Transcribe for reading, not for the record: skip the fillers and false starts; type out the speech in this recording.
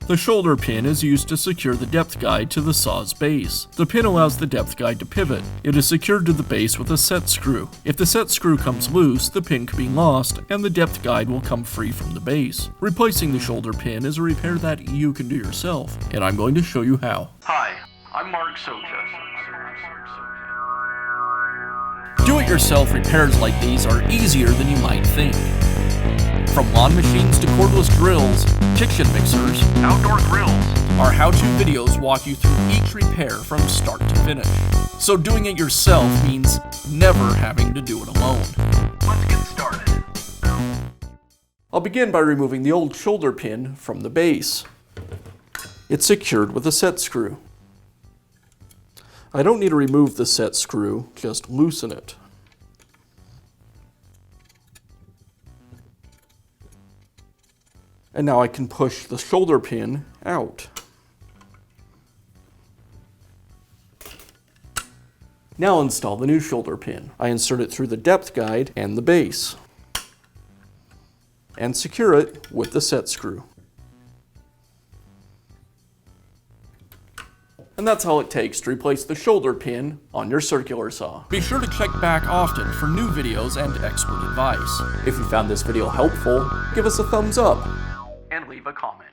The shoulder pin is used to secure the depth guide to the saw's base. The pin allows the depth guide to pivot. It is secured to the base with a set screw. If the set screw comes loose, the pin could be lost, and the depth guide will come free from the base. Replacing the shoulder pin is a repair that you can do yourself, and I'm going to show you how. Hi, I'm Mark Socha. Do-it-yourself repairs like these are easier than you might think. From lawn machines to cordless drills, kitchen mixers, Outdoor grills. our how-to videos walk you through each repair from start to finish. So doing it yourself means never having to do it alone. Let's get started. I'll begin by removing the old shoulder pin from the base. It's secured with a set screw. I don't need to remove the set screw, just loosen it. And now I can push the shoulder pin out. Now install the new shoulder pin. I insert it through the depth guide and the base, and secure it with the set screw. And that's all it takes to replace the shoulder pin on your circular saw. Be sure to check back often for new videos and expert advice. If you found this video helpful, give us a thumbs up And leave a comment.